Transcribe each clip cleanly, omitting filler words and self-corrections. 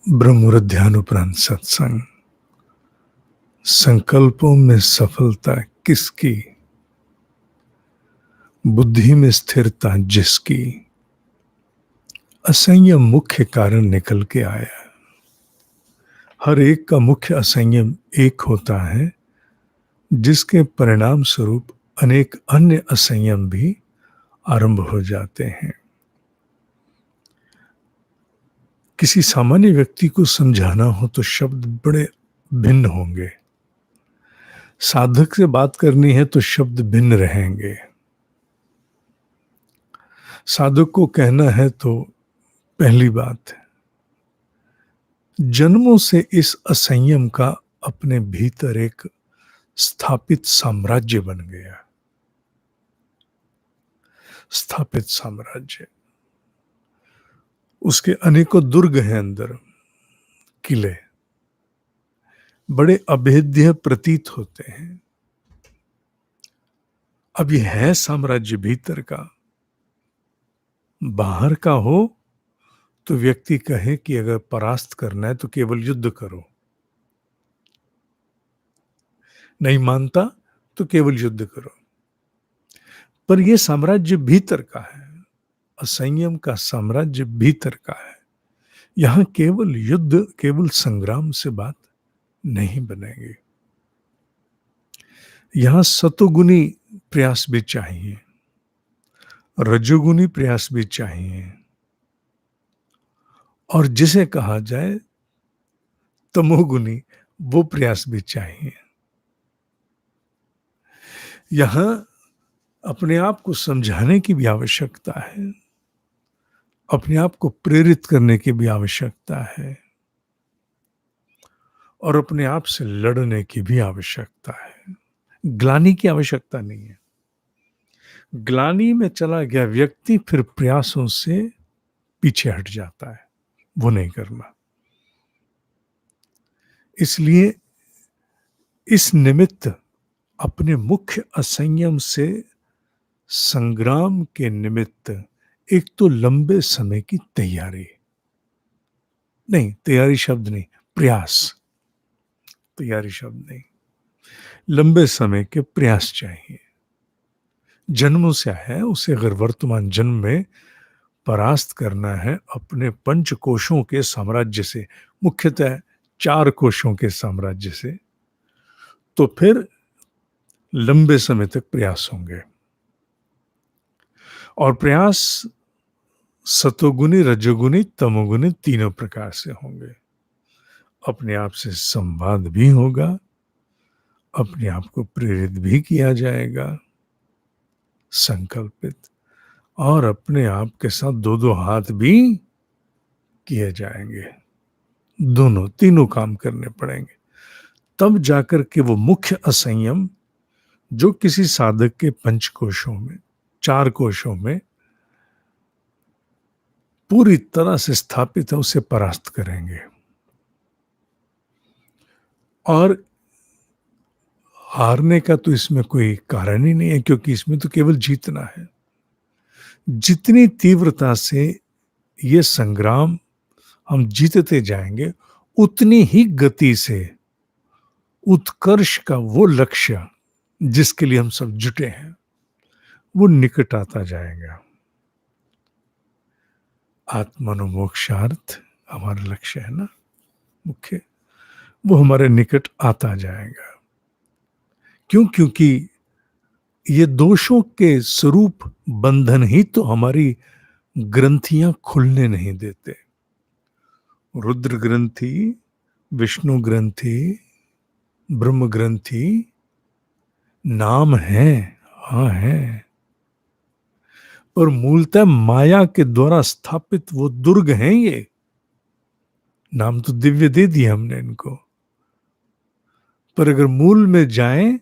ब्रह्मध्यान सत्संग। संकल्पों में सफलता किसकी, बुद्धि में स्थिरता जिसकी, असंयम मुख्य कारण निकल के आया। हर एक का मुख्य असंयम एक होता है, जिसके परिणाम स्वरूप अनेक अन्य असंयम भी आरंभ हो जाते हैं। किसी सामान्य व्यक्ति को समझाना हो तो शब्द बड़े भिन्न होंगे, साधक से बात करनी है तो शब्द भिन्न रहेंगे। साधक को कहना है तो पहली बात है, जन्मों से इस असंयम का अपने भीतर एक स्थापित साम्राज्य बन गया। स्थापित साम्राज्य, उसके अनेकों दुर्ग हैं अंदर, किले बड़े अभेद्य प्रतीत होते हैं। अब यह है साम्राज्य भीतर का, बाहर का हो तो व्यक्ति कहे कि अगर परास्त करना है तो केवल युद्ध करो, नहीं मानता तो केवल युद्ध करो। पर यह साम्राज्य भीतर का है, असंयम का साम्राज्य भीतर का है। यहां केवल युद्ध, केवल संग्राम से बात नहीं बनेगी। यहां सतोगुनी प्रयास भी चाहिए, रजोगुनी प्रयास भी चाहिए, और जिसे कहा जाए तमोगुनी, वो प्रयास भी चाहिए। यहां अपने आप को समझाने की भी आवश्यकता है, अपने आप को प्रेरित करने की भी आवश्यकता है, और अपने आप से लड़ने की भी आवश्यकता है। ग्लानि की आवश्यकता नहीं है। ग्लानि में चला गया व्यक्ति फिर प्रयासों से पीछे हट जाता है, वो नहीं करना। इसलिए इस निमित्त अपने मुख्य असंयम से संग्राम के निमित्त एक तो लंबे समय की तैयारी, नहीं तैयारी शब्द नहीं, प्रयास, तैयारी शब्द नहीं, लंबे समय के प्रयास चाहिए। जन्मों से है, उसे अगर वर्तमान जन्म में परास्त करना है अपने पंच कोशों के साम्राज्य से, मुख्यतः 4 कोशों के साम्राज्य से, तो फिर लंबे समय तक प्रयास होंगे। और प्रयास सतोगुनी, रजोगुनी, तमोगुनी तीनों प्रकार से होंगे। अपने आप से संवाद भी होगा, अपने आप को प्रेरित भी किया जाएगा, संकल्पित, और अपने आप के साथ 2-2 हाथ भी किए जाएंगे। दोनों, तीनों काम करने पड़ेंगे, तब जाकर के वो मुख्य असंयम जो किसी साधक के पंचकोशों में, 4 कोशों में पूरी तरह से स्थापित है, उसे परास्त करेंगे। और हारने का तो इसमें कोई कारण ही नहीं है, क्योंकि इसमें तो केवल जीतना है। जितनी तीव्रता से ये संग्राम हम जीतते जाएंगे, उतनी ही गति से उत्कर्ष का वो लक्ष्य जिसके लिए हम सब जुटे हैं, वो निकट आता जाएगा। आत्मानुमोक्षार्थ हमारा लक्ष्य है ना, मुख्य, वो हमारे निकट आता जाएगा। क्यों? क्योंकि ये दोषों के स्वरूप बंधन ही तो हमारी ग्रंथियां खुलने नहीं देते। रुद्र ग्रंथि, विष्णु ग्रंथि, ब्रह्म ग्रंथि नाम है, हाँ है, पर मूलतः माया के द्वारा स्थापित वो दुर्ग हैं। ये नाम तो दिव्य दे दिया हमने इनको, पर अगर मूल में जाएं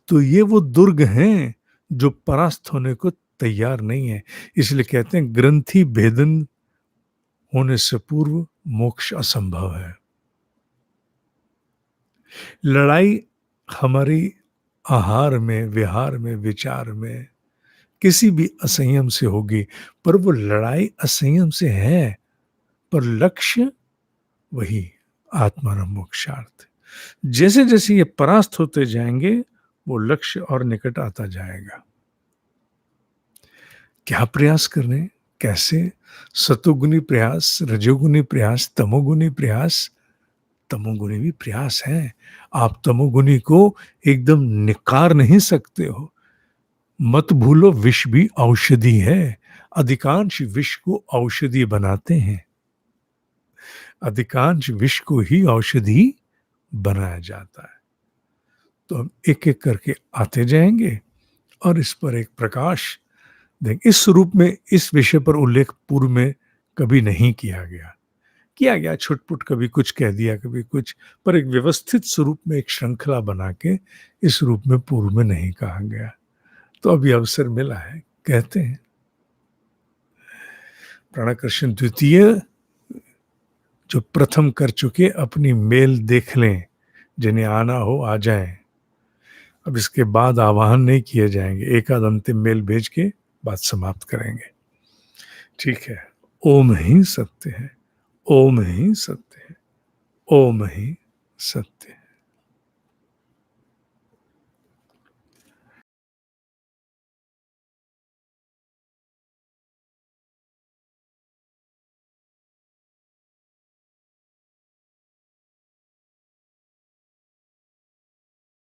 तो ये वो दुर्ग हैं जो परास्त होने को तैयार नहीं है। इसलिए कहते हैं ग्रंथि भेदन होने से पूर्व मोक्ष असंभव है। लड़ाई हमारी आहार में, विहार में, विचार में किसी भी असंयम से होगी, पर वो लड़ाई असंयम से है, पर लक्ष्य वही आत्माराम मोक्षार्थ। जैसे जैसे ये परास्त होते जाएंगे वो लक्ष्य और निकट आता जाएगा। क्या प्रयास करने, कैसे? सतोगुनी प्रयास, रजोगुनी प्रयास, तमोगुनी प्रयास। तमोगुनी भी प्रयास है। आप तमोगुनी को एकदम निकार नहीं सकते हो। मत भूलो विष भी औषधि है। अधिकांश विष को औषधि बनाते हैं। अधिकांश विष को ही औषधि बनाया जाता है। तो हम एक एक करके आते जाएंगे और इस पर एक प्रकाश देख। इस रूप में इस विषय पर उल्लेख पूर्व में कभी नहीं किया गया। किया गया छुटपुट, कभी कुछ कह दिया, कभी कुछ, पर एक व्यवस्थित स्वरूप में एक श्रृंखला बना के इस रूप में पूर्व में नहीं कहा गया। तो अभी अवसर मिला है, कहते हैं। प्राणकृष्ण द्वितीय जो प्रथम कर चुके अपनी मेल देख लें, जिन्हें आना हो आ जाएं। अब इसके बाद आवाहन नहीं किए जाएंगे, एक आध अंतिम मेल भेज के बात समाप्त करेंगे। ठीक है। ओम ही सत्य है, ओम ही सत्य है, ओम ही सत्य है।